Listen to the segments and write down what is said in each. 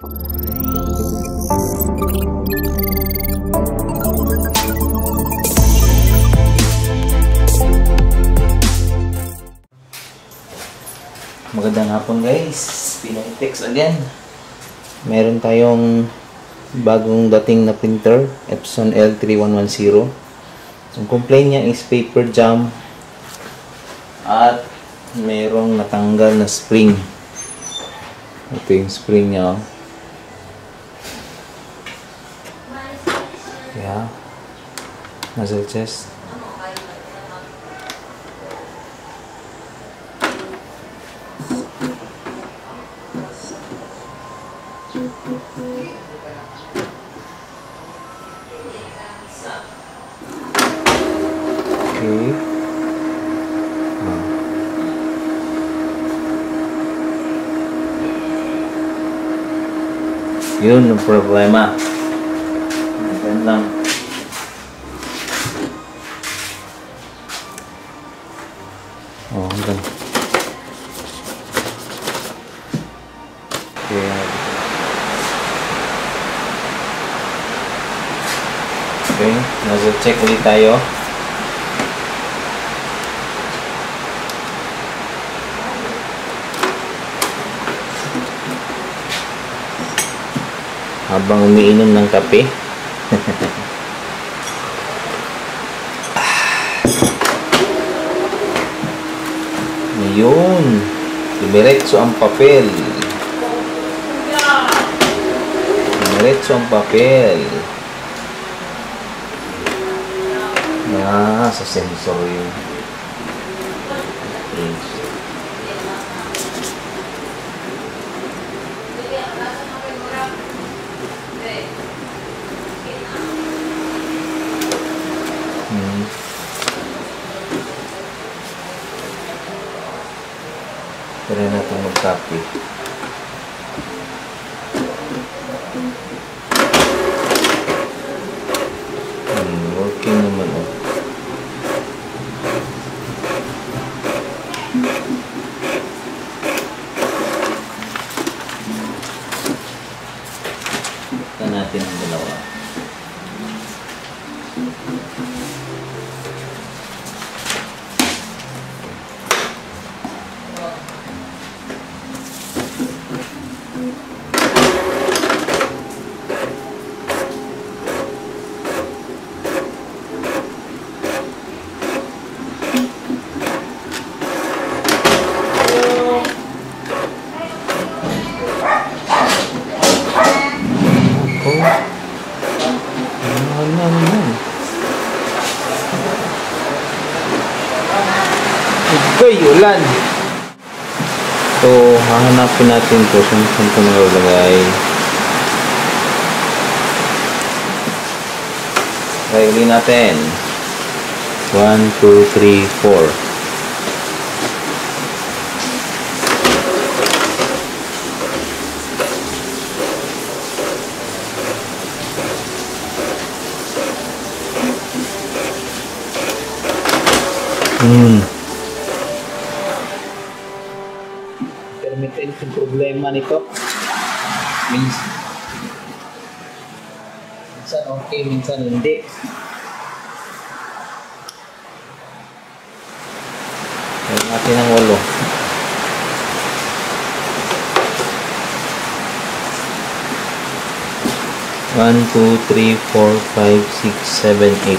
Magandang hapon guys, PinoyTechs again. Meron tayong bagong dating na printer, Epson L3110. Ang complaint niya is paper jam at merong natanggal na spring. Ito yung spring niya. Yeah. Muzzle chest. Okay. Yun ang problema. Ganyan lang. Oh, hanggang. Okay. Okay, nasa-check ulit tayo. Habang umiinom ng kape. Ayun. Dumiretso ang papel. Dumiretso ang papel. Sa sensor yun. Try natin mag-copy. Working naman oh. Ito natin ang dalawa. Okay, ulan. So, hahanapin natin ito. Saan ito nakalagay? Okay, uli natin. 1, 2, 3, 4. Intermittent yung problema nito. Minsan okay, minsan hindi. Kaya natin ang 8. 1, 2, 3, 4, 5, 6, 7, 8.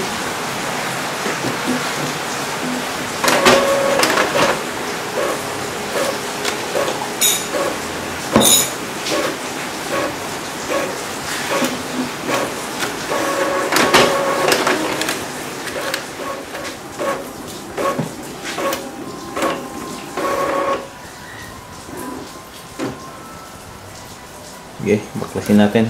Okay, baklasin natin.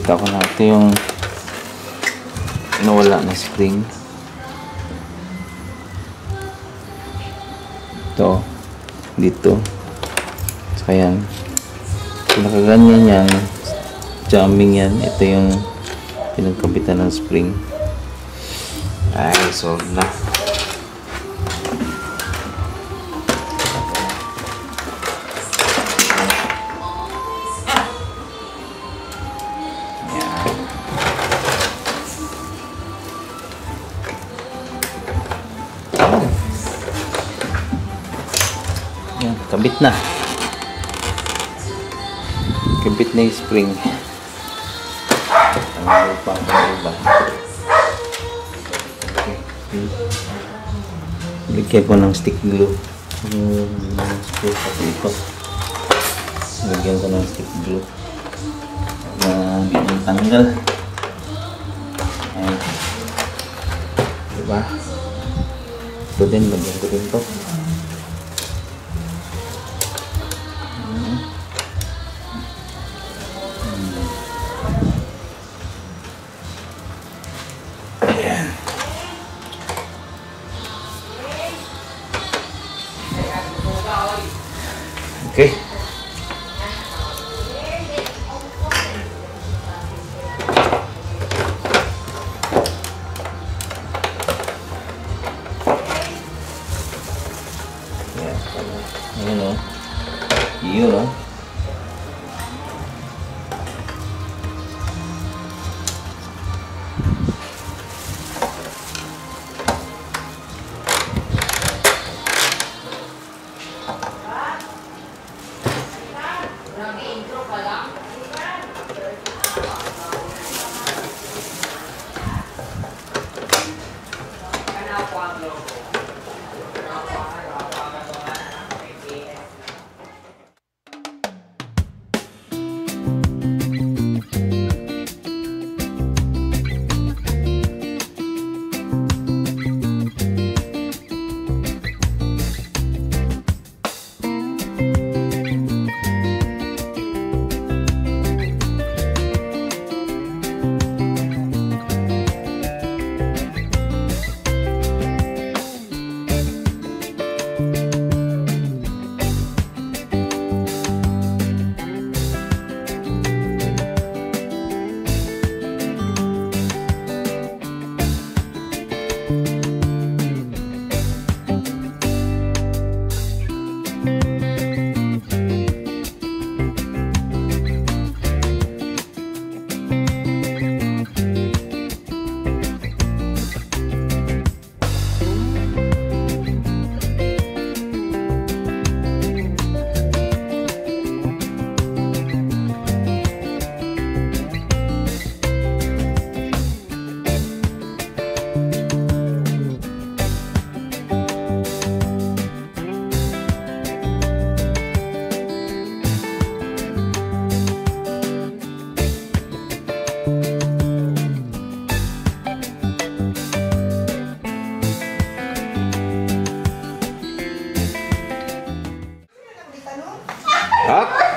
Pakita ko na ito yung nawala na spring. Ito dito. So ayan, kung nakaganyan yan, jamming yan, ito yung pinagkabitan ng spring. Ay, solve na. Yan, kabit na. Kabit na yung spring. Ang pa ang iba. Okay. Lagyan ko ng stick glue. Screw pati ito. Lagyan ko ng stick glue. Na hindi mo tanggal. Ayan. Diba? Ito din, lagyan ko din ito. Okay. Ayan o. Yun o.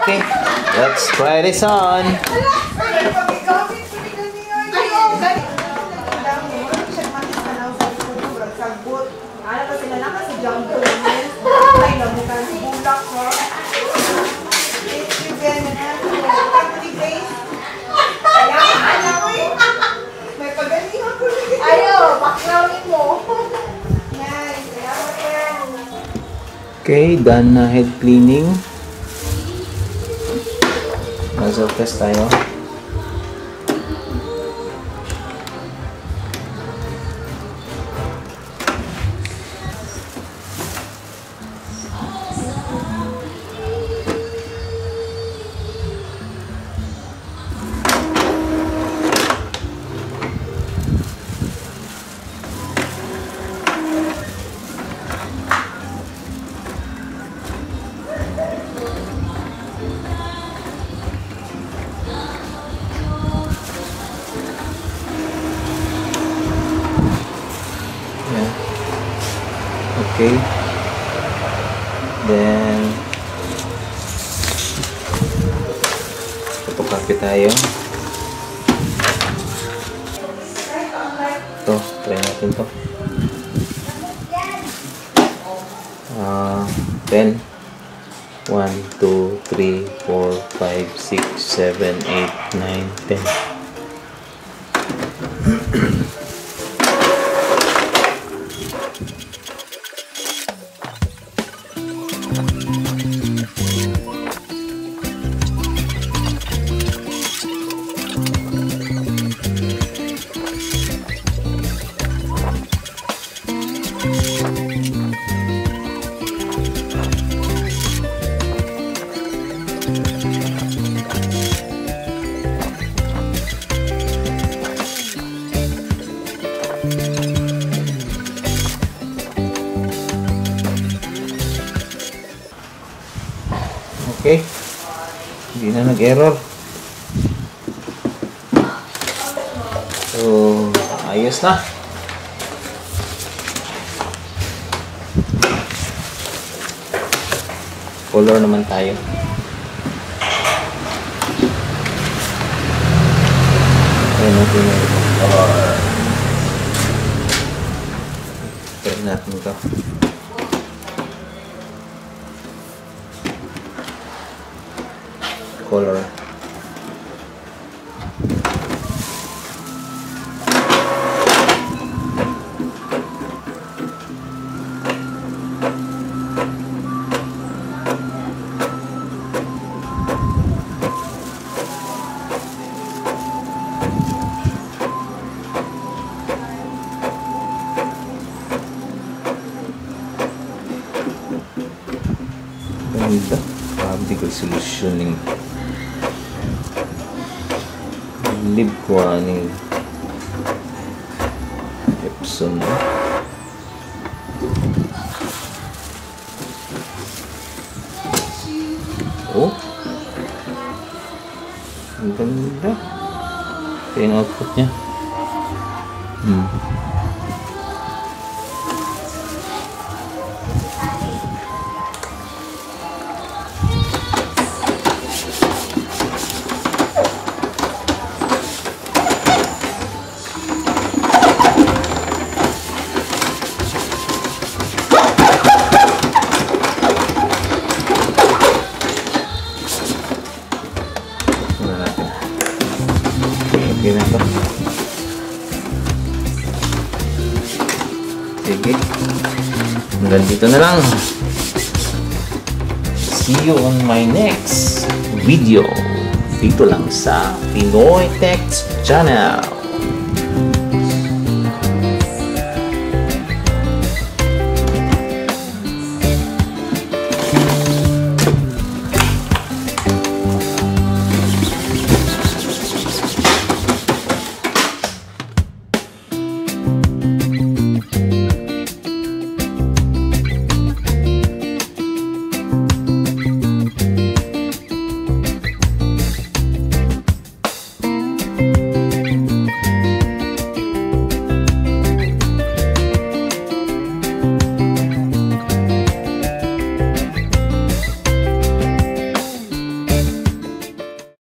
Okay, let's try this on. Okay, done na head cleaning. Nozzle test tayo. Okay. Then photocopy tayo. natin to. 10. 1, 2, 3, 4, 5, 6, 7, 8, 9, 10. Okay, hindi na nag-error. So, ayos na. Color naman tayo. Ayan natin yung color. Try natin ito. Color. Ganda. Optical solutioning. Lib ko ni Epson. Oh, ang ganda. Ito yung output niya. Okay na ito. Sige. Hanggang dito na lang. See you on my next video. Dito lang sa PinoyTechs channel.